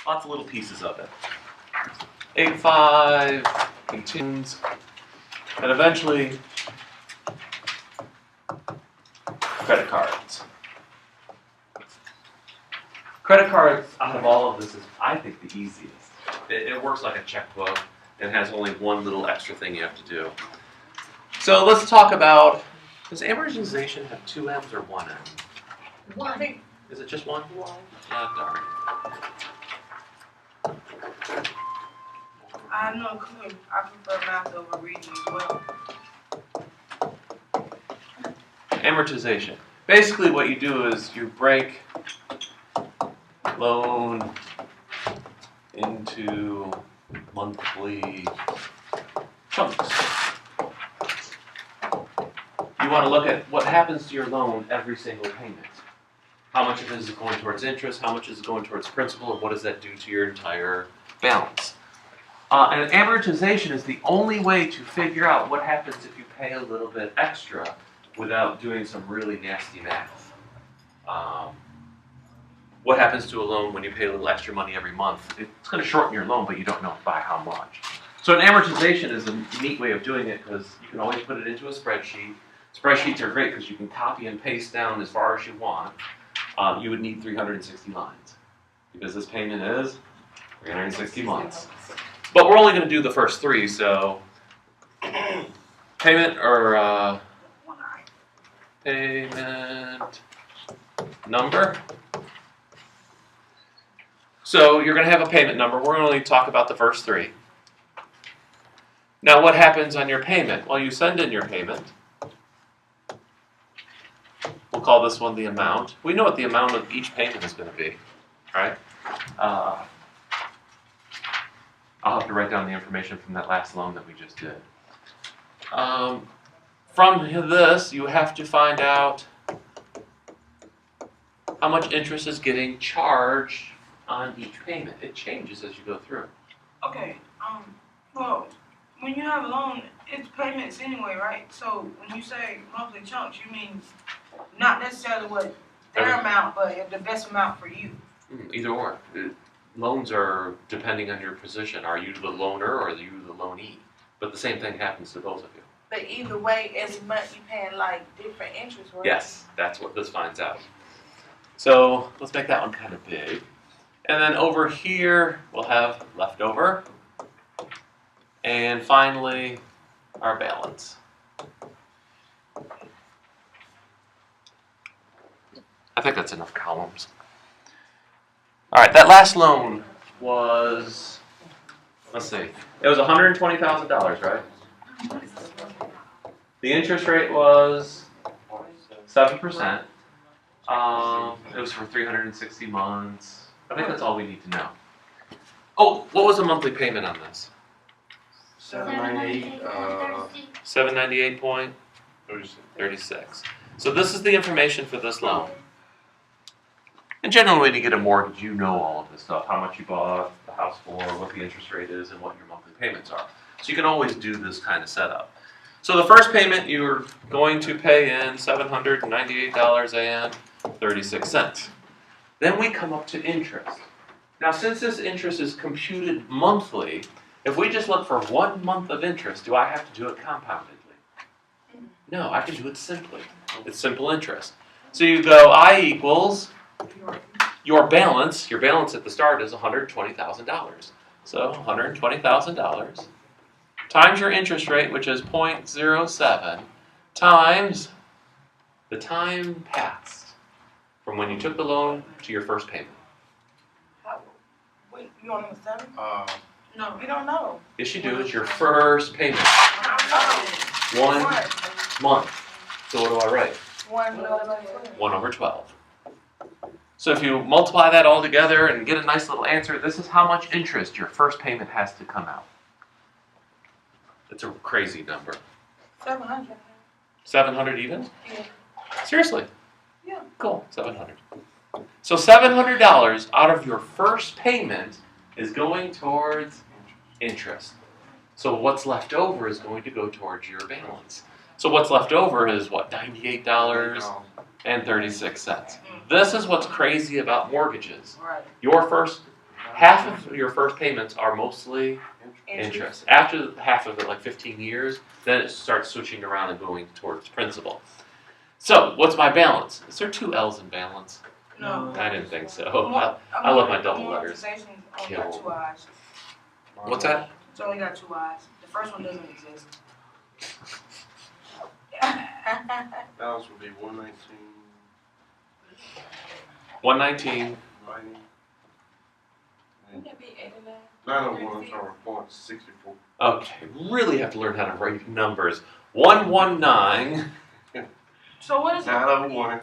Lots of little pieces of it. 8.5 continues, and eventually credit cards. Credit cards, out of all of this, is, I think, the easiest. It works like a checkbook and has only one little extra thing you have to do. So let's talk about, does amortization have 2 M's or 1 M? One. Is it just one? Ah, darn. I have no clue. I prefer math over reading as well. Amortization. Basically what you do is you break loan into monthly chunks. You want to look at what happens to your loan every single payment. How much of it is going towards interest, how much is going towards principal, and what does that do to your entire balance. And amortization is the only way to figure out what happens if you pay a little bit extra without doing some really nasty math. What happens to a loan when you pay a little extra money every month? It's going to shorten your loan, but you don't know by how much. So an amortization is a neat way of doing it because you can always put it into a spreadsheet. Spreadsheets are great because you can copy and paste down as far as you want. You would need 360 lines because this payment is 360 months. But we're only going to do the first 3, so payment or payment number. So you're going to have a payment number. We're going to only talk about the first 3. Now what happens on your payment? Well, you send in your payment. We'll call this one the amount. We know what the amount of each payment is going to be, right? I'll have to write down the information from that last loan that we just did. From this, you have to find out how much interest is getting charged on each payment. It changes as you go through. Okay. Well, when you have a loan, it's payments anyway, right? So when you say monthly chunks, you mean not necessarily what their amount, but the best amount for you. Either or. Loans are depending on your position. Are you the loaner or are you the loanee? But the same thing happens to both of you. But either way, every month you paying like different interest rates. Yes, that's what this finds out. So let's make that one kind of big. And then over here, we'll have leftover. And finally, our balance. I think that's enough columns. All right, that last loan was, let's see, it was $120,000, right? The interest rate was 7%. It was for 360 months. I think that's all we need to know. Oh, what was the monthly payment on this? 798. 798.36. So this is the information for this loan. And generally when you get a mortgage, you know all of this stuff, how much you bought the house for, what the interest rate is, and what your monthly payments are. So you can always do this kind of setup. So the first payment you're going to pay in $798.36. Then we come up to interest. Now since this interest is computed monthly, if we just look for 1 month of interest, do I have to do it compoundedly? No, I can do it simply. It's simple interest. So you go I equals your balance at the start is $120,000. So $120,000 times your interest rate, which is 0.07, times the time passed from when you took the loan to your first payment. Wait, you on number 7? No. We don't know. Yes, you do. It's your first payment. 1 month. So what do I write? 1 over 12. So if you multiply that all together and get a nice little answer, this is how much interest your first payment has to come out. It's a crazy number. 700. 700 even? Yeah. Seriously? Yeah. Cool, 700. So $700 out of your first payment is going towards interest. So what's left over is going to go towards your balance. So what's left over is what, $98.36. This is what's crazy about mortgages. Right. Your first half of your first payments are mostly interest. After half of it, like 15 years, then it starts switching around and going towards principal. So, what's my balance? Is there 2 L's in balance? No. I didn't think so. I love my double letters. Amortization only Kill. got 2 eyes. What's that? It's only got 2 eyes. The first one doesn't exist. Balance would be 119, 119. 90, Wouldn't it be 89? 901, I'm sorry, .64. Okay, really have to learn how to write numbers. 119. So what is it? 901,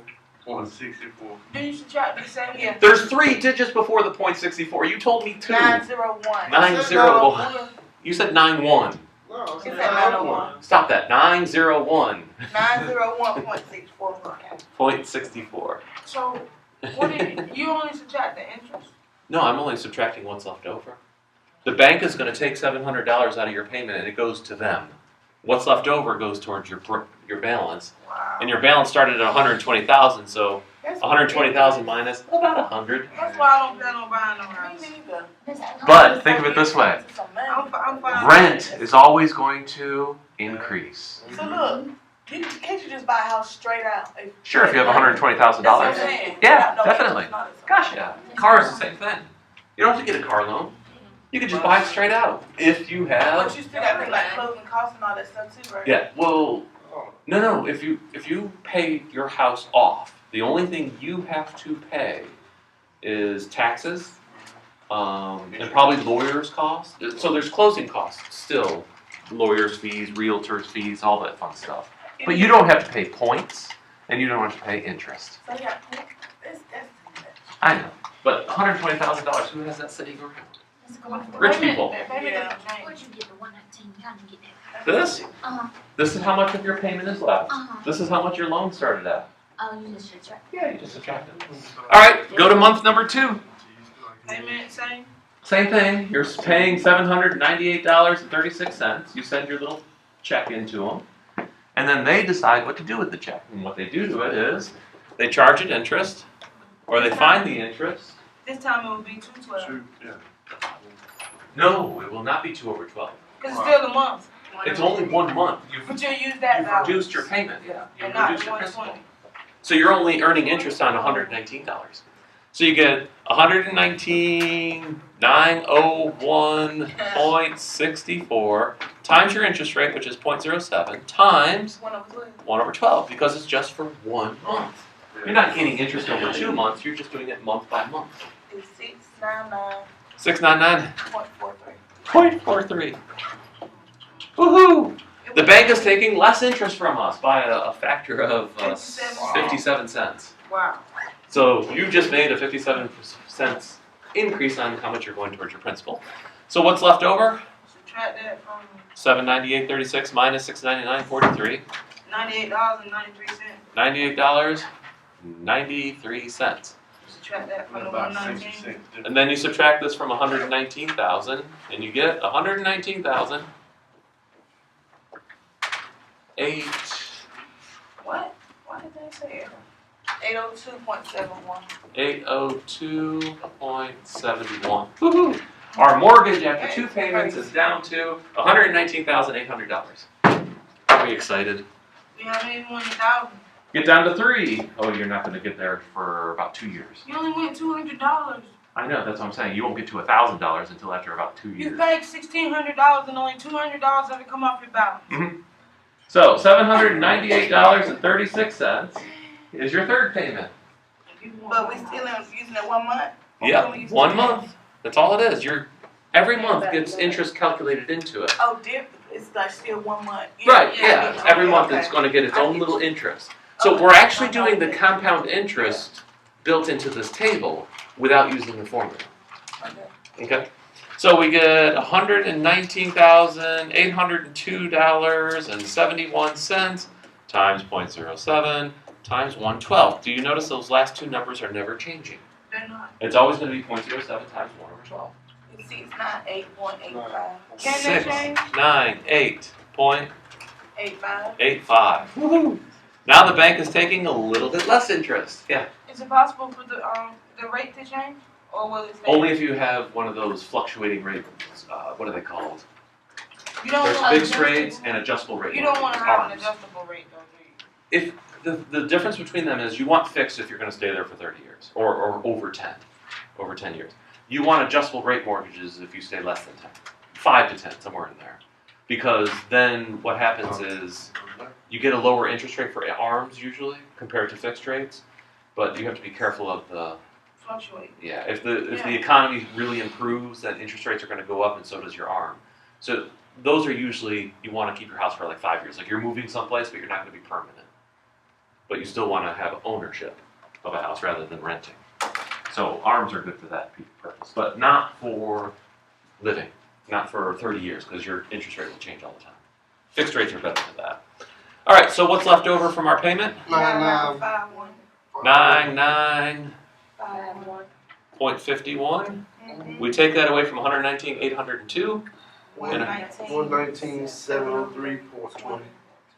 .64. Do you subtract the 7? Yeah. There's 3 digits before the .64. You told me 2. 901. 901. You said 91. No, It's at 901. Stop that. 901. 901.64. 0.64. So what did you only subtract the interest? No, I'm only subtracting what's left over. The bank is going to take $700 out of your payment and it goes to them. What's left over goes towards your balance. Wow. And your balance started at 120,000, so That's 120,000 minus about 100. That's why I don't plan on buying no house. Me neither. But think of it this way. I'm fine. Rent is always going to increase. So look, can't you just buy a house straight out? Sure, if you have $120,000. That's what I'm saying. Yeah, No, definitely. it's not as- Gosh, yeah. Car is the same thing. You don't have to get a car loan. You can just buy it straight out. If you But have. you still got to pay like closing costs and all that stuff too, right? Yeah, well, Oh, no. If you pay your house off, the only thing you have to pay is taxes, and probably lawyers' costs. So there's closing costs still, lawyers' fees, realtors' fees, all that fun stuff. But you don't have to pay points, and you don't have to pay interest. So yeah, that's I know, but $120,000, who has that sitting around? Where'd Rich people. Maybe Yeah. it'll change. you get the 119? How did you get that? This? Uh-huh. This is how much of your payment is left. Uh-huh. This is how much your loan started at. Oh, you just subtract. Yeah, you just subtract it. All right, go to month number 2. Payment same. Same thing. You're paying $798.36. You send your little check into them, and then they decide what to do with the check. And what they do to it is they charge it interest, or they find the interest. This time it will be 212. two, yeah. No, it will not be 2 over 12. Cause it's still a month. It's only 1 month. But you'll use that You've balance. reduced your payment. Yeah, you've And not reduced your principal. 120. So you're only earning interest on $119. So you get $119,901.64 times your interest rate, which is 0.07, times 1 over 12, because it's just for 1 month. You're not getting interest over 2 months, you're just doing it month by month. It's 699.43. 699.43. Woohoo! The bank is taking less interest from us by a factor of 57 cents. Wow. So you just made a 57 cents increase on how much you're going towards your principal. So what's left over? Subtract that from $798.36 minus $699.43. $98.93. $98.93. Subtract that from the About 60 119. cents difference. And then you subtract this from 119,000, and you get 119,000. 8. What? Why did they say it? 802.71. 802.71. Woohoo! Our mortgage after 2 payments is down to $119,800. Are we excited? We haven't even won 1,000. Get down to 3. Oh, you're not going to get there for about 2 years. You only went $200. I know, that's what I'm saying. You won't get to $1,000 until after about 2 You years. paid $1,600 and only $200 of it come off your balance. So $798.36 is your third payment. But we still using it 1 month? Or Yeah, can we use 1 two month. months? That's all it is. Every month gets interest calculated into it. Oh, it's like still 1 month. Right, yeah. Okay, Every month it's okay. going to get its I own get little you. interest. So we're actually doing the compound interest built into this table without using the formula. Okay. Okay? So we get $119,802.71 times 0.07 times 112. Do you notice those last 2 numbers are never changing? They're not. It's always going to be 0.07 times 1 over 12. It's 698.85. Can they change? 698.85. 85. Woohoo! Now the bank is taking a little bit less interest. Yeah. Is it possible for the rate to change? Or will it stay? Only if you have one of those fluctuating rate, what are they called? You don't There's want fixed rates and adjustable rate. You don't want to have an mortgages, adjustable rate though, do you? If the difference between them is you want fixed if you're going to stay there for 30 years or over 10 years. You want adjustable rate mortgages if you stay less than 10, 5 to 10, somewhere in there, because then what happens is you get a lower interest rate for ARMs usually compared to fixed rates, but you have to be careful of the Fluctuate. yeah. If the economy really improves, then interest rates are going to go up, and so does your ARM. So those are usually you want to keep your house for like 5 years. Like you're moving someplace, but you're not going to be permanent. But you still want to have ownership of a house rather than renting. So ARMs are good for that purpose, but not for living, not for 30 years, because your interest rate will change all the time. Fixed rates are better for that. All right, so what's left over from our payment? 5-1. 99.51. We take that away from 119,802. 119,703.20.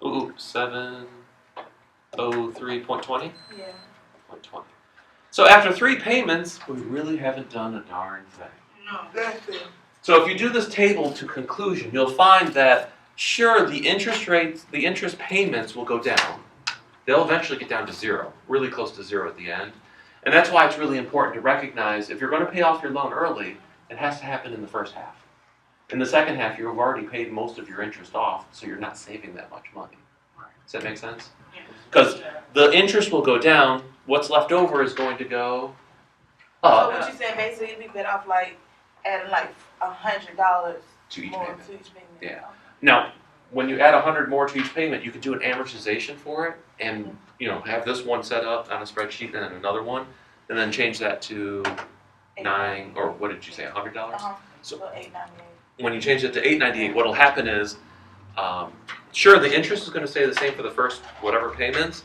Ooh, 703.20. Yeah. 0.20. So after 3 payments, we really haven't done a darn thing. No. That's it. So if you do this table to conclusion, you'll find that sure, the interest rates, the interest payments will go down. They'll eventually get down to 0, really close to 0 at the end. And that's why it's really important to recognize if you're going to pay off your loan early, it has to happen in the first half. In the second half, you've already paid most of your interest off, so you're not saving that much money. Does that make sense? Because the interest will go down, what's left over is going to go So up what you saying, basically, it'd be better off like adding like $100 to each more payment. to each payment. Yeah. Now, when you add 100 more to each payment, you could do an amortization for it, and have this one set up on a spreadsheet and then another one, and then change that to $9 or what did you say, $100? So $8.98. When you change it to $8.98, what'll happen is, sure, the interest is going to stay the same for the first whatever payments,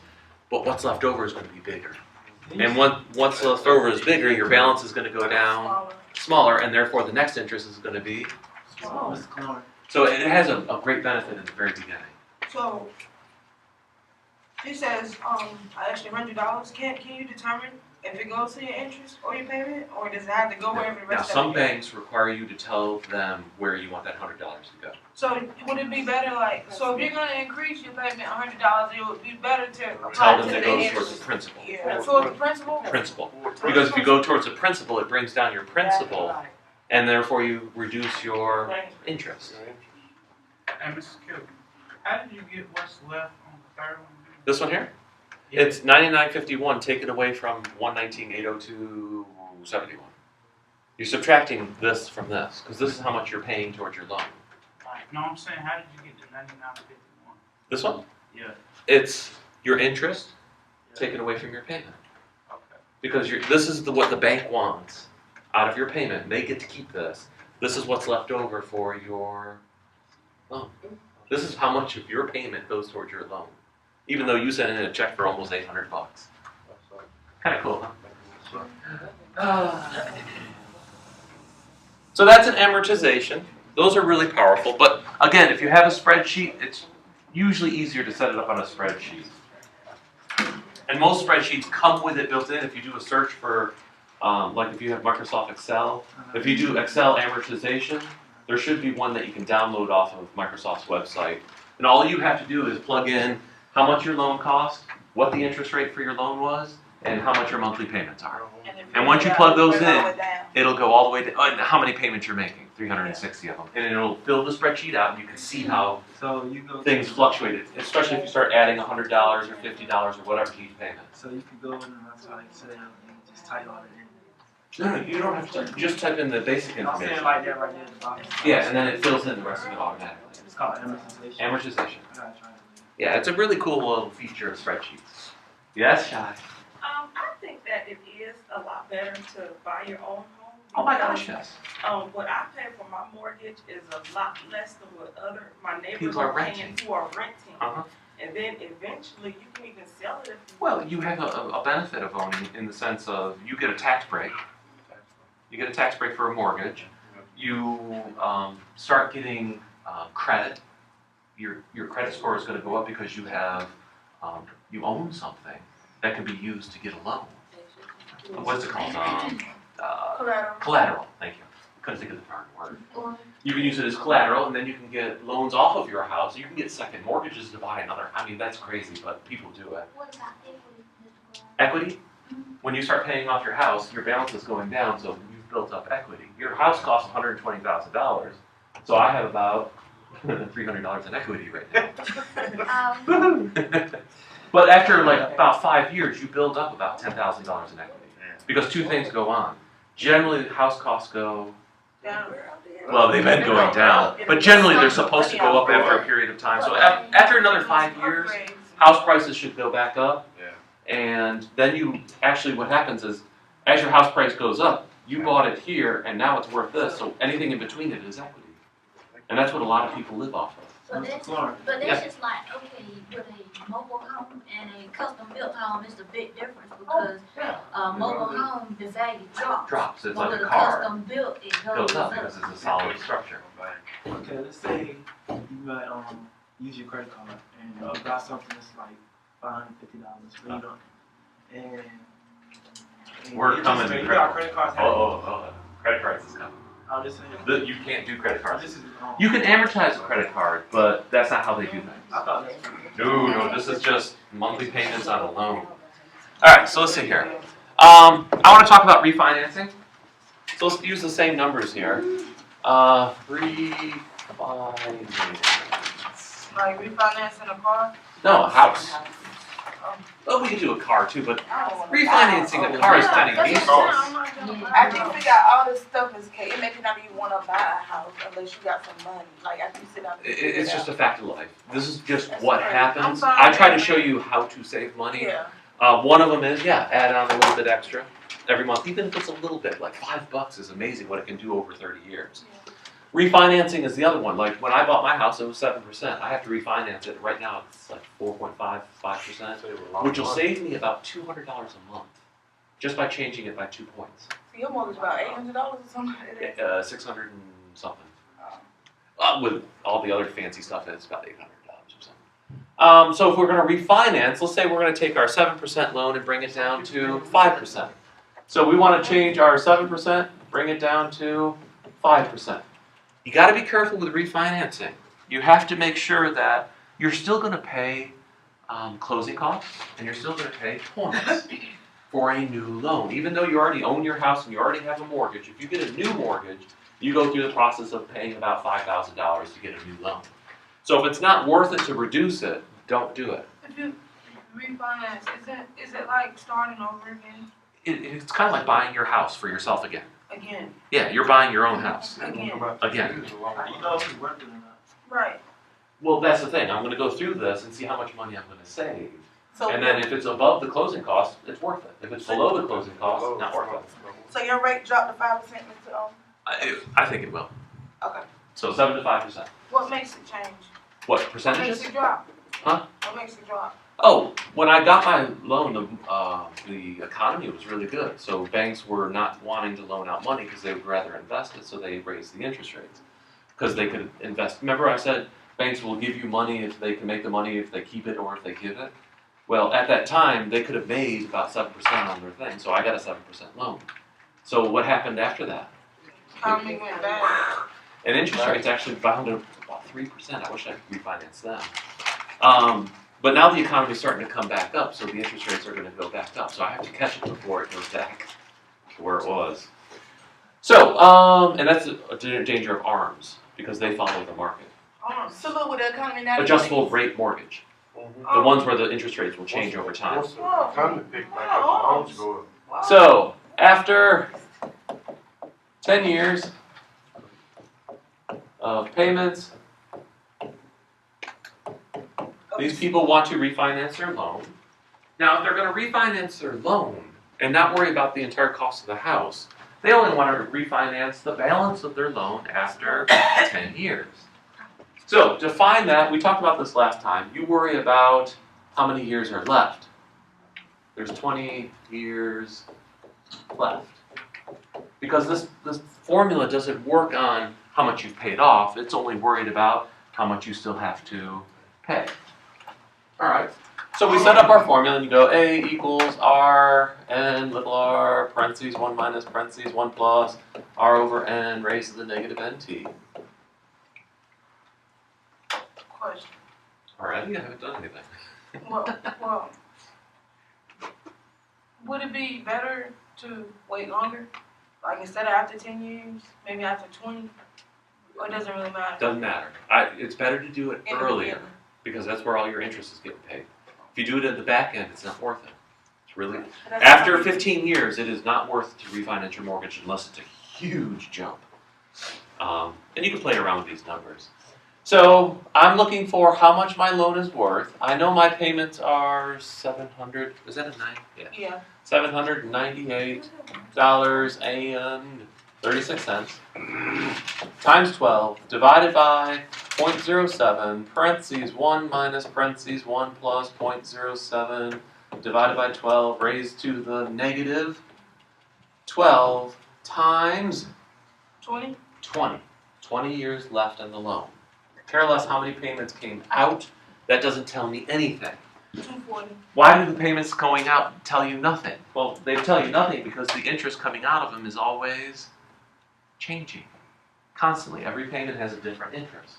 but what's left over is going to be bigger. And what's left over is bigger, your balance is going to go down smaller, and therefore the next interest is going to be Smaller. so it has a great benefit in the very beginning. So she says, an extra $100. Can you determine if it goes to your interest or your payment, or does it have to go wherever the Now, rest of some it? banks require you to tell them where you want that $100 to go. So would it be better so if you're gonna increase your payment $100, it would be better to apply Tell to them the to go interest. towards the principal. Yeah. So the principal. Principal. Because if you go towards the principal, it brings down your principal, and therefore you reduce your interest. Hey, Mrs. Kilby, how did you get what's left on the third one? This one here, it's 99.51 taken away from 119,802.71. You're subtracting this from this because this is how much you're paying towards your loan. No, I'm saying, how did you get to 99.51? This one, Yeah. it's your interest taken away from your payment Okay. because this is what the bank wants out of your payment. They get to keep this. This is what's left over for your loan. This is how much of your payment goes towards your loan, even though you sent in a check for almost $800. Kind of cool, huh? So that's an amortization. Those are really powerful, but again, if you have a spreadsheet, it's usually easier to set it up on a spreadsheet. And most spreadsheets come with it built in. If you do a search for, like if you have Microsoft Excel, if you do Excel amortization, there should be one that you can download off of Microsoft's website. And all you have to do is plug in how much your loan cost, what the interest rate for your loan was, and how much your monthly payments are. And once you plug those in, it'll go all the way to how many payments you're making, 360 of them. And it'll fill the spreadsheet out, and you can see how So you go. things fluctuated, especially if you start adding $100 or $50 or whatever to each payment. So you could go in and that's how Excel and just type all it in. No, you don't have to. Just type in the basic I'm saying information. like that right there at the bottom. Yeah, and then it fills in the rest of it automatically. It's called amortization. Amortization. I gotta try it. Yeah, it's a really cool little feature of spreadsheets. Yes, Shai? I think that it is a lot better to buy your own home. Oh my gosh, because, yes. what I pay for my mortgage is a lot less than what my neighbors People are are paying renting. who are renting. Uh-huh. And then eventually you can even sell it if you Well, you have a benefit of owning in the sense of you get a tax break. You get a tax break for a mortgage. You start getting credit. Your credit score is going to go up because you have you own something that can be used to get a loan. What's it called? Collateral. Collateral, thank you. Couldn't think of the darn word. Or You can use it as collateral, and then you can get loans off of your house. You can get second mortgages to buy another. I mean, that's crazy, but people do it. what about equity, Mr. Brown? Equity, when you start paying off your house, your balance is going down, so you've built up equity. Your house costs $120,000, so I have about $300 in equity right now. But after like about 5 years, you build up about $10,000 in equity. Because two things go on. Generally, house costs go, Down. well, they've been going down, but generally they're supposed to go up after a period of time. So after another 5 years, Upgrades. house prices should go back up. Yeah. And then you, actually what happens is, as your house price goes up, you bought it here and now it's worth this, so anything in between it is equity. And that's what a lot of people live off of. But that's, Lauren, but Yeah. that's just like, okay, with a mobile home and a custom built home, it's a big difference because mobile home, the value drops. Drops, it's But like with a car, custom built, it goes goes up up. because it's a solid structure. okay, let's say you might use your credit card and you buy something that's like $550 for you know, and We're you coming just- to you got credit cards. Credit cards is coming. Oh, this is You can't do credit cards. this is You can amortize a credit card, but that's not how they do things. I thought that's No, this is just monthly payments on a loan. All right, so let's see here. I want to talk about refinancing. So let's use the same numbers here. Refinance. Like refinancing a car. No, a house. Well, we could do a car too, but refinancing a car is kind of That's useless. what I'm saying, I'm not gonna buy After a you house. figure out all this stuff is okay, it make you not even wanna buy a house unless you got some money. Like after you sit down. and figure it It's just out. a fact of life. This is just That's what right. happens. I'm sorry. I try to show you how to save money. Yeah. One of them is, add on a little bit extra every month, even if it's a little bit, like $5 is amazing what it can do over 30 years. Refinancing is the other one. Like when I bought my house, it was 7%. I have to refinance it. Right now, it's like 4.5, 5%, which will save me about $200 a month just by changing it by 2 points. So your mortgage about $800 or something like that? 600 and something. Oh. With all the other fancy stuff, it's about $800 or something. So if we're going to refinance, let's say we're going to take our 7% loan and bring it down to 5%. So we want to change our 7%, bring it down to 5%. You got to be careful with refinancing. You have to make sure that you're still going to pay closing costs and you're still going to pay points for a new loan. Even though you already own your house and you already have a mortgage, if you get a new mortgage, you go through the process of paying about $5,000 to get a new loan. So if it's not worth it to reduce it, don't do it. If you refinance, is it like starting over again? It's kind of like buying your house for yourself again. Again, Yeah, you're buying your own house again, again. How do you know if it's worth it or not? right. Well, that's the thing. I'm going to go through this and see how much money I'm going to save. So, And then if it's above the closing cost, it's worth it. If it's below the closing cost, not worth it. so your rate dropped to 5%, Mr. I think it will. Okay. So 7 to 5%. What makes it change? What What makes percentages? it drop? Huh? What makes it drop? Oh, when I got my loan, the economy was really good. So banks were not wanting to loan out money because they would rather invest it. So they raised the interest rates because they could invest. Remember, I said banks will give you money if they can make the money if they keep it or if they give it. Well, at that time, they could have made about 7% on their thing. So I got a 7% loan. So what happened after that? Economy went bad. And interest rates actually bound to about 3%. I wish I could refinance them. But now the economy's starting to come back up, so the interest rates are going to go back up. So I have to catch it before it goes back to where it was. So, and that's a danger of ARMs, because they follow the market. So look, with the economy now. Adjustable rate mortgage, the ones where the interest rates will change over time. Once the economy pick back up, the loans go up. So, after 10 years of payments, these people want to refinance their loan. Now, if they're going to refinance their loan and not worry about the entire cost of the house, they only want to refinance the balance of their loan after 10 years. So, to find that, we talked about this last time, you worry about how many years are left. There's 20 years left. Because this formula doesn't work on how much you've paid off, it's only worried about how much you still have to pay. All right, So we set up our formula and you go A equals R n little r parentheses 1 minus parentheses 1 plus R over n raised to the negative nt. Question. Alrighty, I haven't done anything. Well, would it be better to wait longer? Like instead of after 10 years, maybe after 20? Or it doesn't really matter? Doesn't matter. It's better to do it In the earlier beginning. because that's where all your interest is getting paid. If you do it at the back end, it's not worth it. It's really But that's after not- 15 years, it is not worth to refinance your mortgage unless it's a huge jump. And you can play around with these numbers. So I'm looking for how much my loan is worth. I know my payments are 700. Is that a 9? Yeah. Yeah. $798 and 36 cents times 12 divided by 0.07 parentheses 1 minus parentheses 1 plus 0.07 divided by 12 raised to the negative 12 times 20? 20. 20 years left on the loan. Care less how many payments came out. That doesn't tell me anything. 240. Why do the payments going out tell you nothing? Well, they tell you nothing because the interest coming out of them is always changing. Constantly. Every payment has a different interest.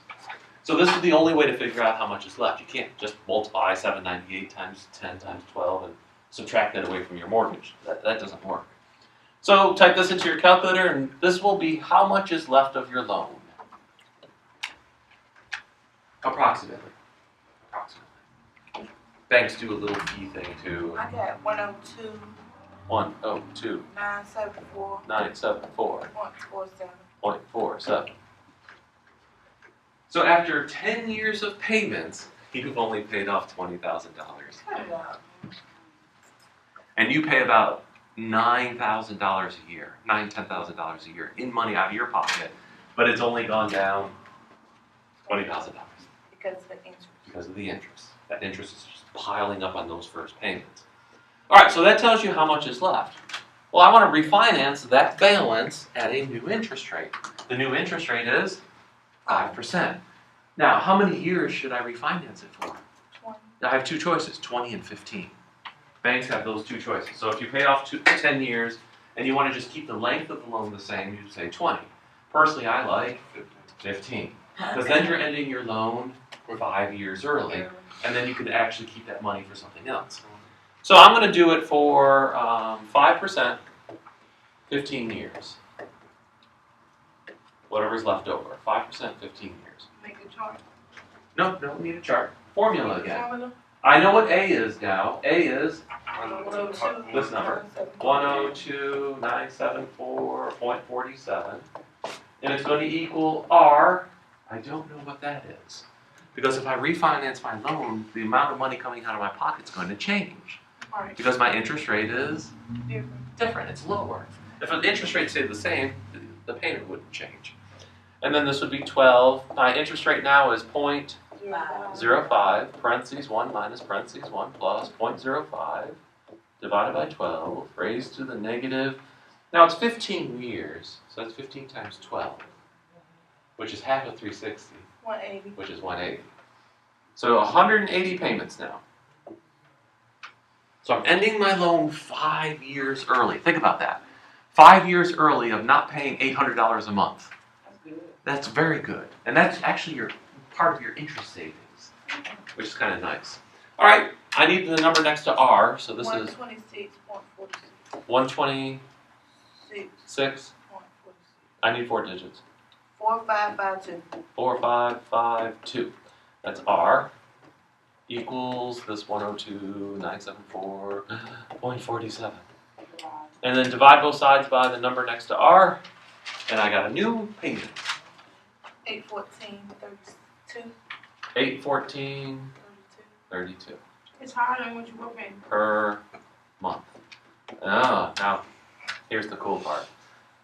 So this is the only way to figure out how much is left. You can't just multiply 798 times 10 times 12 and subtract that away from your mortgage. That doesn't work. So type this into your calculator and this will be how much is left of your loan. Approximately. Banks do a little fee thing too. I got 102, 102 974, 974. 0.47. 0.47. So after 10 years of payments, you've only paid off $20,000. And you pay about $9,000 a year, $10,000 a year in money out of your pocket, but it's only gone down $20,000 Because of the interest. because of the interest. That interest is just piling up on those first payments. All right, so that tells you how much is left. Well, I want to refinance that balance at a new interest rate. The new interest rate is 5%. Now, how many years should I refinance it for? 20. I have two choices, 20 and 15. Banks have those two choices. So if you pay off 10 years and you want to just keep the length of the loan the same, you say 20. Personally, I like 15. Because then you're ending your loan 5 years early, and then you can actually keep that money for something else. So I'm going to do it for 5%, 15 years. Whatever's left over, 5%, 15 years. Make a chart. No, we need a chart. Formula again. Formula. I know what A is now. A is 102. this number, 102,974.47. And it's going to equal R. I don't know what that is. Because if I refinance my loan, the amount of money coming out of my pocket is going to change. Right. Because my interest rate is Different. different, it's lower. If the interest rate stayed the same, the payment wouldn't change. And then this would be 12. My interest rate now is 0.05, parentheses 1 minus parentheses 1 plus 0.05 divided by 12, raised to the negative. Now it's 15 years, so that's 15 times 12, which is half of 360, 180. which is 180. So 180 payments now. So I'm ending my loan 5 years early. Think about that. 5 years early of not paying $800 a month. That's good. That's very good. And that's actually part of your interest savings, which is kind of nice. All right, I need the number next to R, so this is 126.46. 126. 6.46. I need 4 digits. 4552. 4552. That's R equals this 102,974.47. And then divide both sides by the number next to R, and I got a new payment. 814.32. 814.32 It's higher than what you were paying. per month. Oh, now here's the cool part.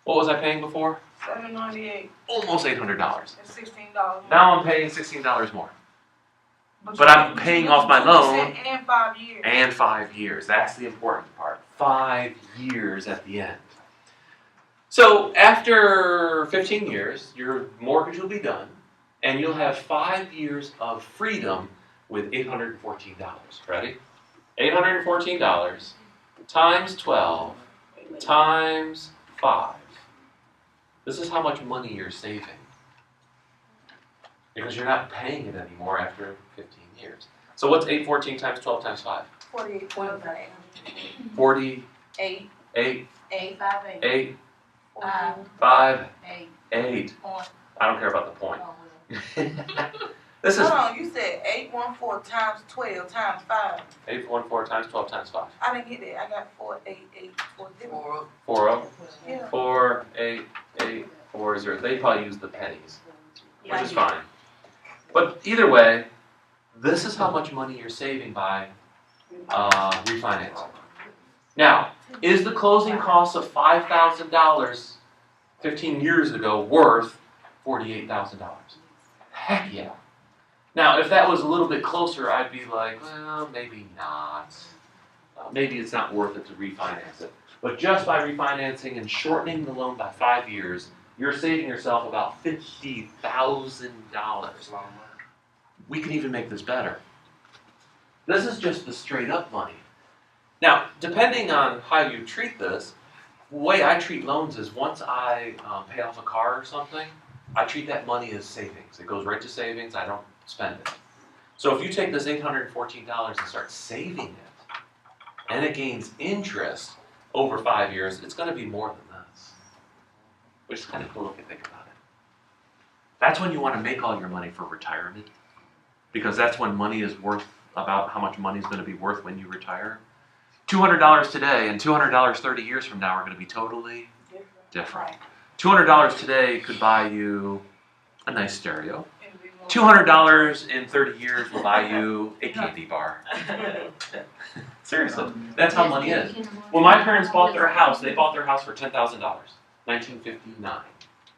What was I paying before? $798. Almost $800. That's $16. Now I'm paying $16 more. But I'm paying off my loan. And 5 years. And 5 years. That's the important part. 5 years at the end. So after 15 years, your mortgage will be done, and you'll have 5 years of freedom with $814. Ready? $814 times 12 times 5. This is how much money you're saving. Because you're not paying it anymore after 15 years. So what's 814 times 12 times 5? 48,800. 48, Eight, 8, 858. 8, 5, 5, 8, 8. point. I don't care about the point. Oh, This is hold on, you said 814 times 12 times 5. 814 times 12 times 5. I didn't get that. I got 48840. 40, Yeah. 4, 8, 8, 4, 0. They probably use the pennies, which is fine. But either way, this is how much money you're saving by refinancing. Now, is the closing cost of $5,000 15 years ago worth $48,000? Heck yeah. Now, if that was a little bit closer, I'd be like, well, maybe not. Maybe it's not worth it to refinance it. But just by refinancing and shortening the loan by 5 years, you're saving yourself about $50,000. We can even make this better. This is just the straight up money. Now, depending on how you treat this, the way I treat loans is once I pay off a car or something, I treat that money as savings. It goes right to savings, I don't spend it. So if you take this $814 and start saving it, and it gains interest over 5 years, it's going to be more than this. Which is kind of cool if you think about it. That's when you want to make all your money for retirement, because that's when money is worth about how much money is going to be worth when you retire. $200 today and $200 30 years from now are going to be totally different. $200 today could buy you a nice stereo. $200 in 30 years will buy you a candy bar. Seriously, that's how money is. When my parents bought their house, they bought their house for $10,000. 1959.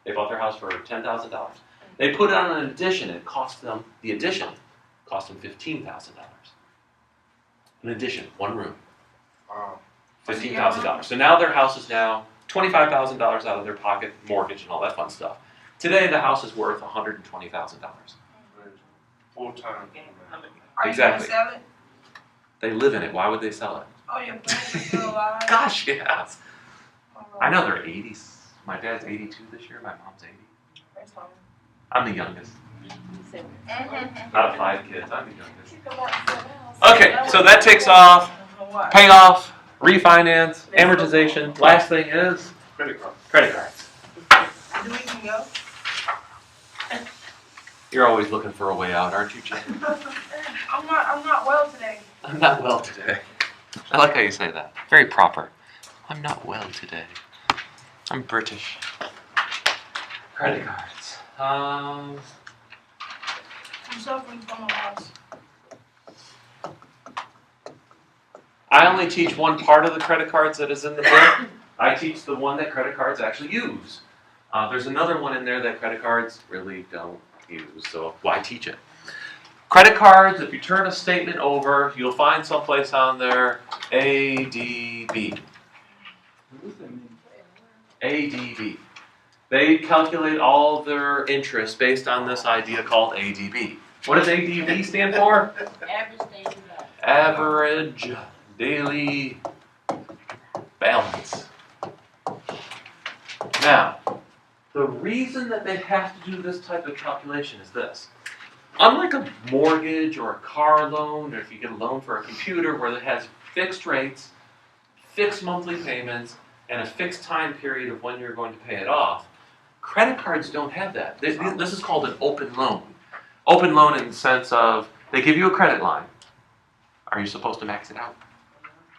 They bought their house for $10,000. They put on an addition. It cost them, the addition cost them $15,000. An addition, one room. $15,000. So now their house is now $25,000 out of their pocket, mortgage and all that fun stuff. Today the house is worth $120,000. Full time. Are you Exactly. gonna sell it? They live in it. Why would they sell it? Oh, your parents are still alive? Gosh, yes. Oh, I know they're 80s. My dad's 82 this year. My mom's 80. that's fine. I'm the youngest. Mhm. Out of 5 kids, I'm the youngest. Okay, so that takes off What? payoff, refinance, amortization. Last thing is Credit card. credit cards. Do we can go? You're always looking for a way out, aren't you, Jim? I'm not well today. I'm not well today. I like how you say that. Very proper. I'm not well today. I'm British. Credit cards. I'm suffering from a loss. I only teach one part of the credit cards that is in the book. I teach the one that credit cards actually use. There's another one in there that credit cards really don't use, so why teach it? Credit cards, if you turn a statement over, you'll find someplace on there ADB. ADB. They calculate all their interest based on this idea called ADB. What does ADB stand for? Average daily balance. Now, the reason that they have to do this type of calculation is this. Unlike a mortgage or a car loan, or if you get a loan for a computer where it has fixed rates, fixed monthly payments, and a fixed time period of when you're going to pay it off, credit cards don't have that. This is called an open loan. Open loan in the sense of they give you a credit line. Are you supposed to max it out?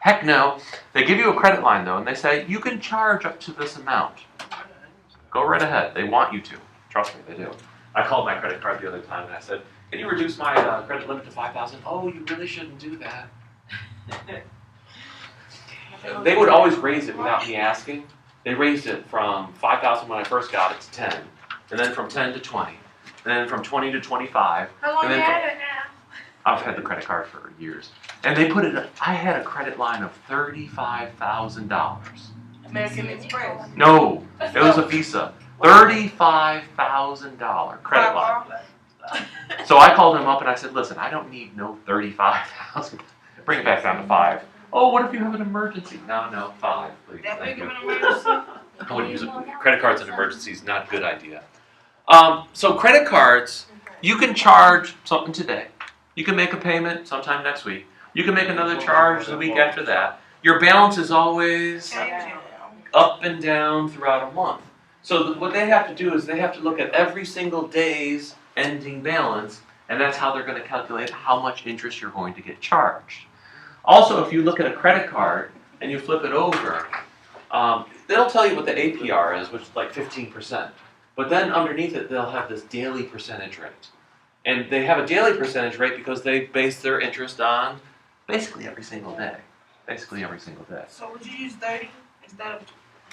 Heck no. They give you a credit line though, and they say you can charge up to this amount. Go right ahead. They want you to. Trust me, they do. I called my credit card the other time and I said, can you reduce my credit limit to $5,000? Oh, you really shouldn't do that. They would always raise it without me asking. They raised it from $5,000 when I first got it to 10, and then from 10 to 20, and then from 20 to 25. How long And you then had it now? I've had the credit card for years. And they put it, I had a credit line of $35,000. American Express. No, it was a Visa. $35,000 credit line. So I called him up and I said, listen, I don't need no 35,000. Bring it back down to 5. Oh, what if you have an emergency? No, 5, please. That Thank big of you. an emergency? I wouldn't use it. Credit cards in emergencies, not a good idea. So credit cards, you can charge something today. You can make a payment sometime next week. You can make another charge the week after that. Your balance is always Changing. up and down throughout a month. So what they have to do is they have to look at every single day's ending balance, and that's how they're going to calculate how much interest you're going to get charged. Also, if you look at a credit card and you flip it over, they'll tell you what the APR is, which is like 15%. But then underneath it, they'll have this daily percentage rate. And they have a daily percentage rate because they base their interest on basically every single day. Basically every single day. So would you use 30 instead of?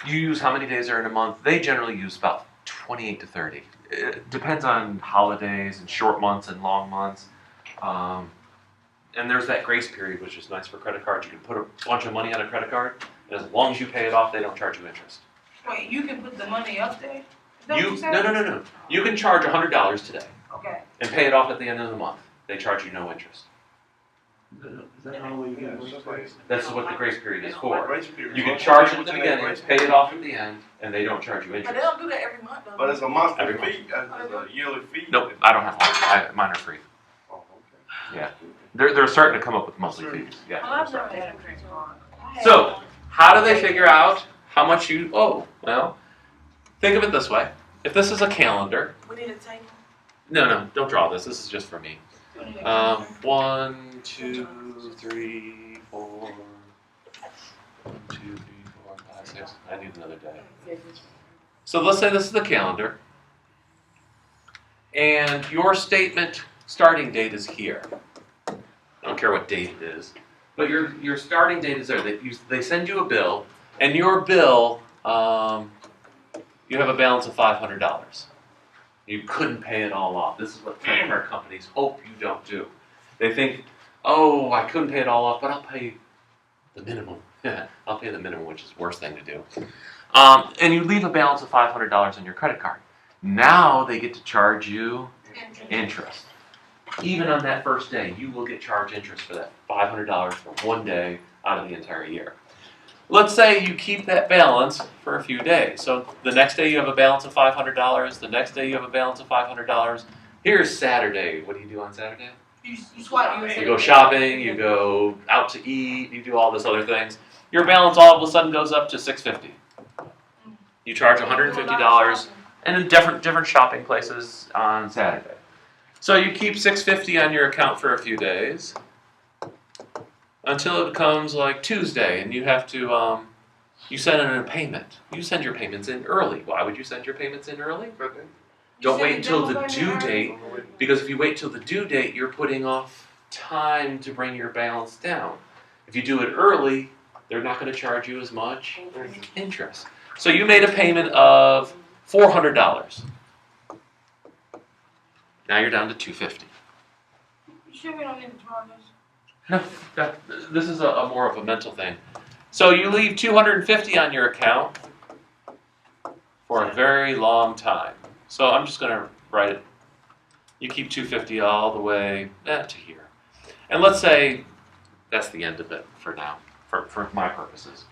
You use how many days are in a month? They generally use about 28 to 30. It depends on holidays and short months and long months. And there's that grace period, which is nice for credit cards. You can put a bunch of money on a credit card, and as long as you pay it off, they don't charge you interest. Wait, you can put the money up there? Is that what You you said? no. You can charge $100 today Okay. and pay it off at the end of the month. They charge you no interest. Is that the only way you Yeah, get it's just work? like- That's what the grace period is for. Grace period. You can charge it at the beginning, pay it off at the end, and they don't charge you But they interest. don't do that every month, though. But it's a monthly Every month. fee, it's a yearly fee. Nope, I don't have one. Mine are free. Oh, okay. Yeah. They're starting to come up with monthly fees. Yeah. Well, I've never had a credit card. So, how do they figure out how much you owe? Well, think of it this way. If this is a calendar, We need a table. no, don't draw this. This is just for me. 1, 2, 3, 4. 1, 2, 3, 4, 5, 6. I need another day. So let's say this is the calendar, and your statement starting date is here. I don't care what date it is, but your starting date is there. They send you a bill, and your bill, you have a balance of $500. You couldn't pay it all off. This is what credit card companies hope you don't do. They think, oh, I couldn't pay it all off, but I'll pay the minimum. I'll pay the minimum, which is the worst thing to do. And you leave a balance of $500 on your credit card. Now they get to charge you interest. Even on that first day, you will get charged interest for that $500 for one day out of the entire year. Let's say you keep that balance for a few days. So the next day you have a balance of $500. The next day you have a balance of $500. Here's Saturday. What do you do on Saturday? You swipe You go shopping, you go out to eat, you do all this other things. Your balance all of a sudden goes up to $650. You charge $150 and in different shopping places on Saturday. So you keep $650 on your account for a few days until it becomes like Tuesday and you have to you send in a payment. You send your payments in early. Why would you send your payments in early? Don't wait until the due date, because if you wait till the due date, you're putting off time to bring your balance down. If you do it early, they're not going to charge you as much interest. So you made a payment of $400. Now you're down to $250. You sure we don't need to draw this? No, this is a more of a mental thing. So you leave $250 on your account for a very long time. So I'm just going to write it. You keep $250 all the way to here. And let's say that's the end of it for now, for my purposes.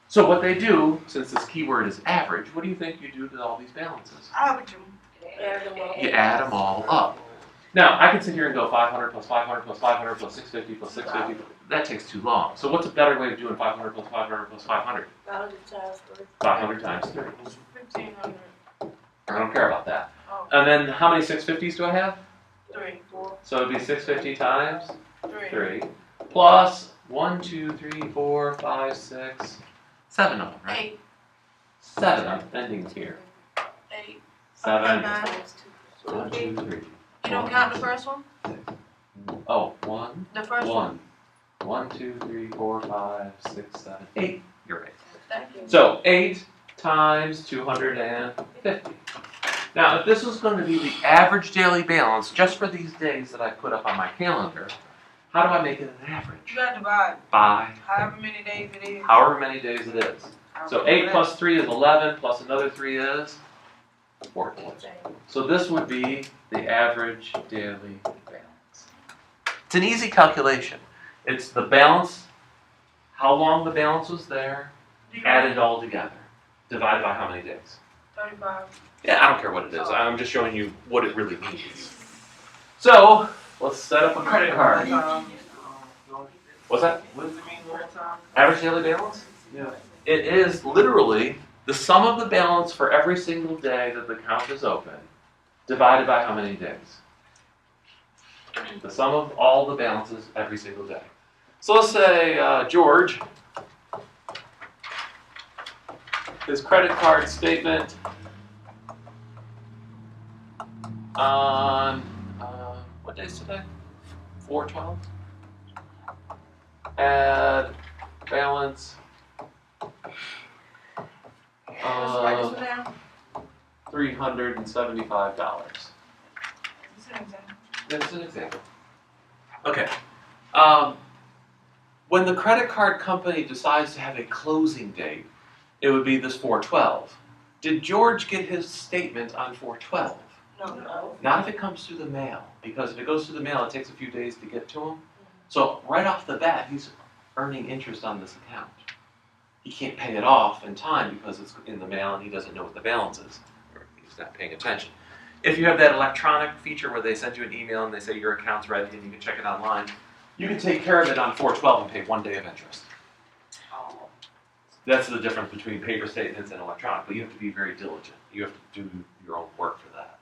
So what they do, since this keyword is average, what do you think you do to all these balances? Average them. You add them all up. Now, I can sit here and go 500 plus 500 plus 500 plus 650 plus 650. That takes too long. So what's a better way of doing 500 plus 500 plus 500? 500 times 3. 1,500. I don't care about that. Oh, And then how many 650s do I have? 3, 4, So it'd be 650 times 3. 3 plus 1, 2, 3, 4, 5, 6, 7 of them, right? 8. 7. I'm ending here. 8. 7. 9. 1, 2, 3. You don't count the first one? Oh, 1. The first one? 1, 2, 3, 4, 5, 6, 7, 8. You're right. Thank you. So 8 times 250. Now, if this was going to be the average daily balance just for these days that I put up on my calendar, how do I make it an You average? gotta divide By however many days it is. however many days it is. So 8 plus 3 is 11, plus another 3 is 420. So this would be the average daily balance. It's an easy calculation. It's the balance, how long the balance was there, added all together, divided by how many days. 35. Yeah, I don't care what it is. I'm just showing you what it really means. So let's set up a credit card. What's that? What does it mean one more time? Average daily balance? Yeah. It is literally the sum of the balance for every single day that the account is open, divided by how many days. The sum of all the balances every single day. So let's say George, his credit card statement on, what day is today? 4/12? Add balance Write this one down. $375. This is an example. That's an example. Okay. When the credit card company decides to have a closing date, it would be this 4/12. Did George get his statement on 4/12? No. Not if it comes through the mail, because if it goes through the mail, it takes a few days to get to him. So right off the bat, he's earning interest on this account. He can't pay it off in time because it's in the mail and he doesn't know what the balance is, or he's not paying attention. If you have that electronic feature where they send you an email and they say your account's ready and you can check it online, you can take care of it on 4/12 and pay 1 day of interest. That's the difference between paper statements and electronic, but you have to be very diligent. You have to do your own work for that.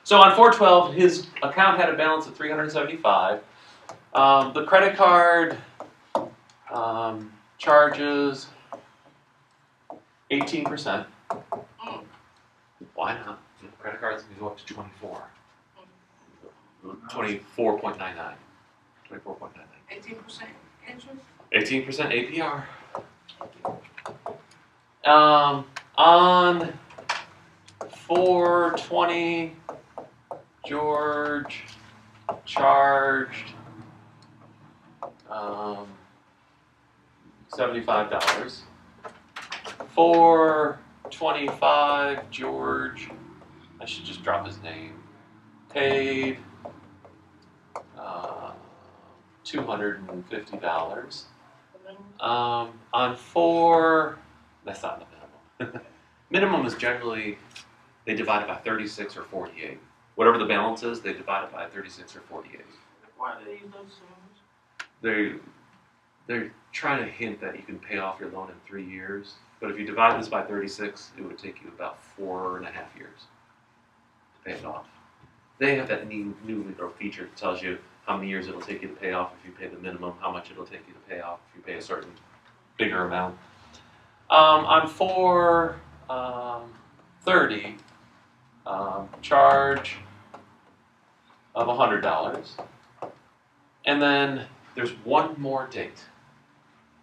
So on 4/12, his account had a balance of $375. The credit card charges 18%. Why not? Credit cards can go up to 24. 24.99. 24.99. 18% interest. 18% APR. On 4/20, George charged $75. 4/25, George, I should just drop his name, paid $250. On 4, that's not the minimum. Minimum is generally, they divide it by 36 or 48. Whatever the balance is, they divide it by 36 or 48. Why do they use those numbers? They're trying to hint that you can pay off your loan in 3 years, but if you divide this by 36, it would take you about 4.5 years to pay it off. They have that new little feature that tells you how many years it'll take you to pay off if you pay the minimum, how much it'll take you to pay off if you pay a certain bigger amount. On 4/30, charge of $100. And then there's one more date.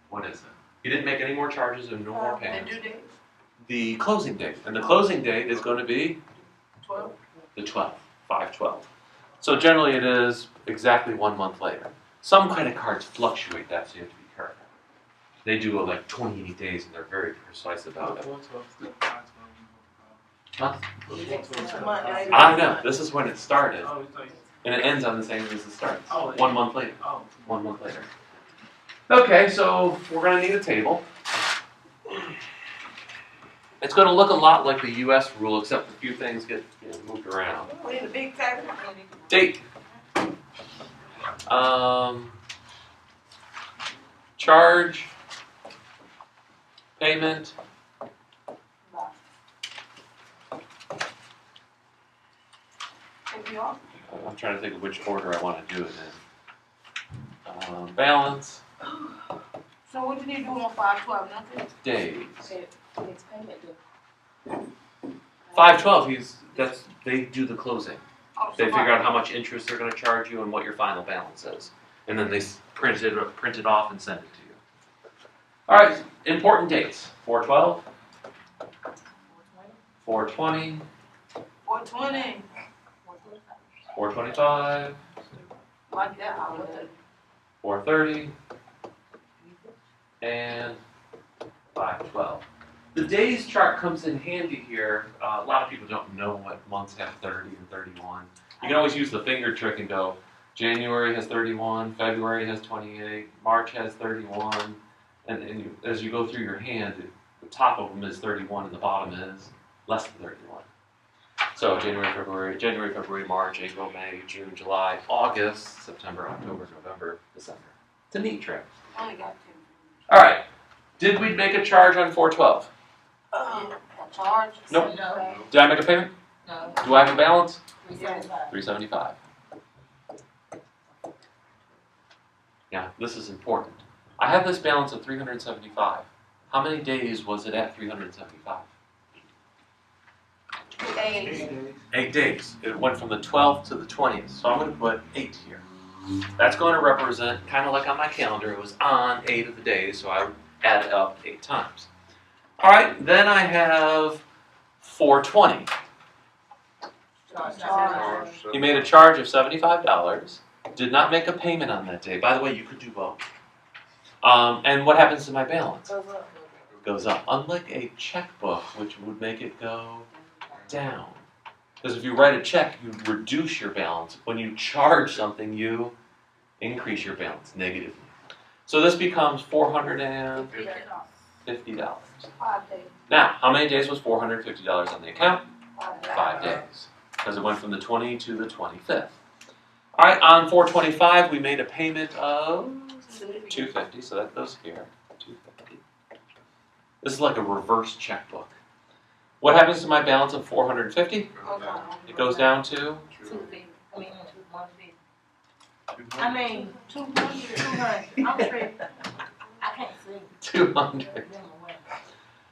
What is it? You didn't make any more charges and no more The payments. due date. The closing date. And the closing date is going to be 12. the 12th, 5/12. So generally it is exactly 1 month later. Some credit cards fluctuate that, so you have to be careful. They do like 28 days and they're very precise about it. Huh? I know, this is when it started. And it ends on the same as it starts. 1 month later. 1 month later. Okay, so we're going to need a table. It's going to look a lot like the U.S. rule, except a few things get moved around. We need a big table. Date. Charge. Payment. I'm trying to think of which order I want to do it in. Balance. So what did you do on 5/12? Nothing. Days. Next payment due. 5/12. They do the closing. Oh, so They figure out how much interest they're going to charge you and what your final balance is, and then they print it off and send it to you. All right, important dates: 4/12, 4/20, 4/20. 4/25, Like that holiday. 4/30, and 5/12. the days chart comes in handy here. A lot of people don't know what months have 30 and 31. You can always use the finger trick and go, January has 31, February has 28, March has 31, and as you go through your hand, the top of them is 31 and the bottom is less than 31. So January, February, March, April, May, June, July, August, September, October, November, December. It's a neat trick. Only got All right. Did we make a charge on 412? a charge? Nope. No, Did I make a payment? no, Do I have a balance? 375. 375. Now, this is important. I have this balance of 375. How many days was it at 375? 8 days. It went from the 12th to the 20th. So I'm going to put 8 here. That's going to represent, kind of like on my calendar, it was on 8 of the days, so I would add it up 8 times. All right, then I have 420. He made a charge of $75. Did not make a payment on that day. By the way, you could do both. And what happens to my balance? Goes up. Unlike a checkbook, which would make it go down. Because if you write a check, you reduce your balance. When you charge something, you increase your balance negatively. So this becomes $450. 5 days. Now, how many days was $450 on the account? 5 days. Because it went from the 20th to the 25th. All right, on 425, we made a payment of $250, so that goes here. $250. This is like a reverse checkbook. What happens to my balance of $450? It goes down to 250. I mean, 200. I'm tripping. I can't see. 200.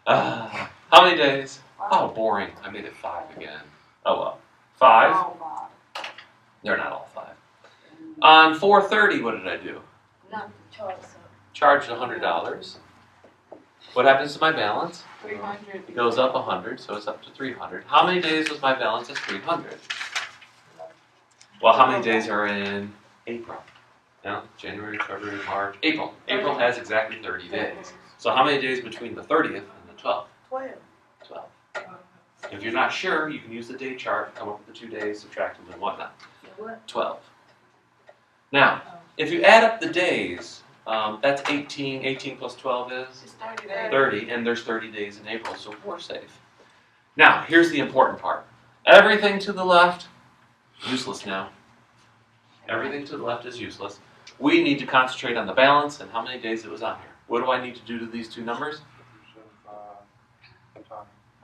How many days? Oh, boring. I made it 5 again. Oh well. 5? Oh, God. They're not all 5. On 430, what did I do? Not the charge, sir. Charged $100. What happens to my balance? 300. It goes up 100, so it's up to 300. How many days was my balance at 300? Well, how many days are in April? No, January, February, March, April. April has exactly 30 days. So how many days between the 30th and the 12th? 12. 12. If you're not sure, you can use the day chart, come up with the 2 days, subtract them, and whatnot. 12. Now, if you add up the days, that's 18. 18 plus 12 is? It's 30 days. 30, and there's 30 days in April, so we're safe. Now, here's the important part. Everything to the left, useless now. Everything to the left is useless. We need to concentrate on the balance and how many days it was on here. What do I need to do to these 2 numbers?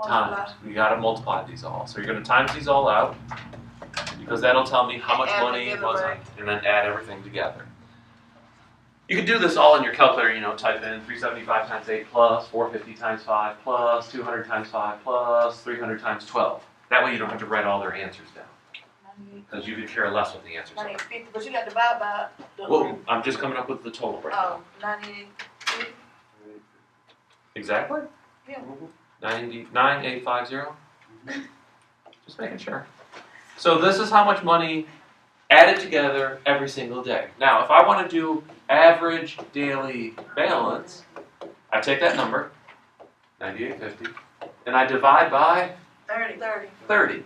Times. You got to multiply these all. So you're going to times these all out because that'll tell me how much Add money together, was on, right? and then add everything together. You can do this all in your calculator. Type in 375 times 8 plus 450 times 5 plus 200 times 5 plus 300 times 12. That way you don't have to write all their answers down because you could care less what the answers are. 98.50, but you got to divide by the. Well, I'm just coming up with the total right now. Oh, 98. Exactly? Yeah. 99850? Just making sure. So this is how much money added together every single day. Now, if I want to do average daily balance, I take that number, 9850, and I divide by 30. 30.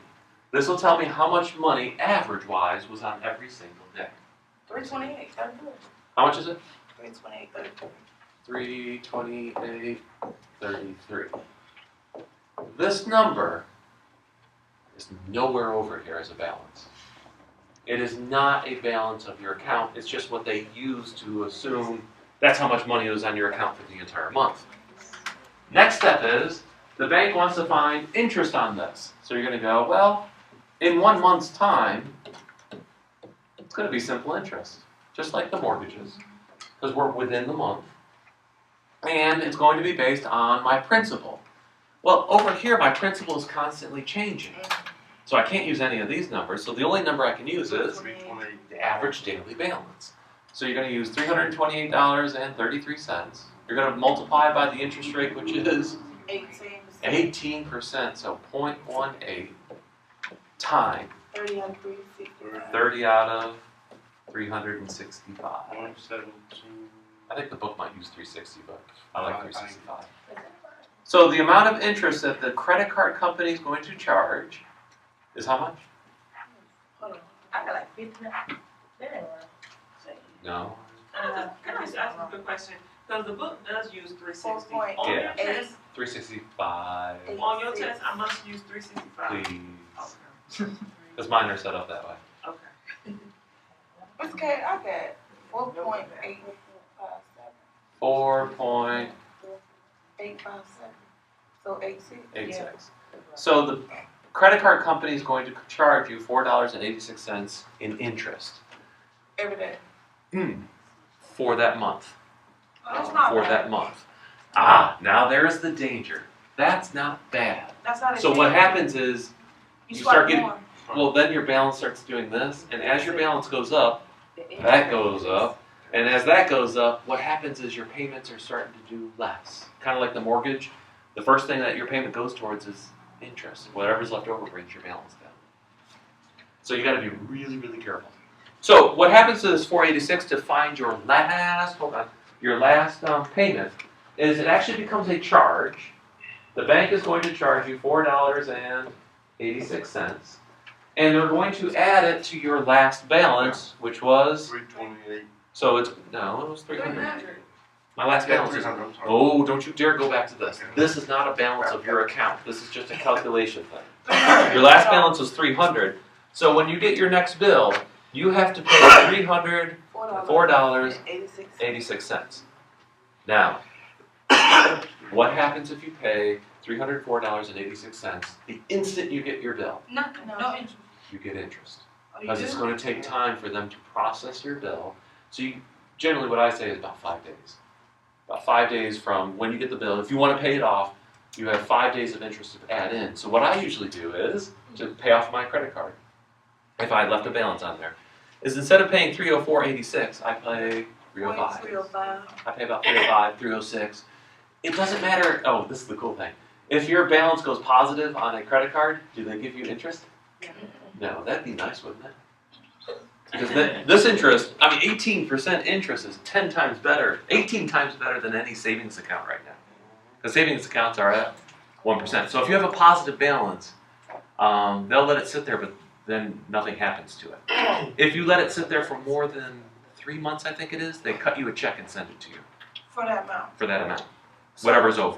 This will tell me how much money, average-wise, was on every single day. 328. That's good. How much is it? 328. 33. 328.33. This number is nowhere over here as a balance. It is not a balance of your account. It's just what they use to assume that's how much money was on your account for the entire month. Next step is the bank wants to find interest on this. So you're going to go, well, in 1 month's time, it's going to be simple interest, just like the mortgages, because we're within the month. And it's going to be based on my principal. Well, over here, my principal is constantly changing. So I can't use any of these numbers. So the only number I can use is the average daily balance. So you're going to use $328.33. You're going to multiply by the interest rate, which is 18%. 18%. So 0.18 times 30 out of 360. 30 out of 365. 117. I think the book might use 360, but I like 365. So the amount of interest that the credit card company is going to charge is how much? Hold on, I got like 50 now. That ain't right. No. Can I just ask a quick question? Because the book does use 360. 4.8. On your Yeah. test, 365, on your test, I must use 365. please. Okay. Because mine are set up that way. Okay. Okay, I got 4.857. 4.86. 857. So 86. So the credit card company is going to charge you $4.86 in interest Every day. for that month. That's not For bad. that month. Ah, now there's the danger. That's not bad. That's not. So what happens is, You you swipe start getting- more. well, then your balance starts doing this, and as your balance goes up, that goes up, and as that goes up, what happens is your payments are starting to do less. Kind of like the mortgage. The first thing that your payment goes towards is interest. Whatever's left over brings your balance down. So you got to be really, really careful. So what happens to this 486 to find your last, payment is it actually becomes a charge. The bank is going to charge you $4.86, and they're going to add it to your last balance, which was, 328. so it's, no, it was 300. 300. My last Yeah, balance is, 300, I'm sorry. oh, don't you dare go back to this. This is not a balance of your account. This is just a calculation thing. Your last balance was 300. So when you get your next bill, you have to pay $304.86. Now, what happens if you pay $304.86 the instant you get your bill? Nothing. No interest. You get interest. Oh, you Because it's do? going to take time for them to process your bill. So you, generally what I say is about 5 days. About 5 days from when you get the bill. If you want to pay it off, you have 5 days of interest to add in. So what I usually do is, to pay off my credit card, if I left a balance on there, is instead of paying $304.86, I pay $305. 305. I pay about $305, $306. It doesn't matter. Oh, this is the cool thing. If your balance goes positive on a credit card, do they give you interest? No, that'd be nice, wouldn't it? Because this interest, 18% interest is 18 times better than any savings account right now. Because savings accounts are at 1%. So if you have a positive balance, they'll let it sit there, but then nothing happens to it. If you let it sit there for more than 3 months, I think it is, they cut you a check and send it to you For that amount. for that amount. Whatever's over.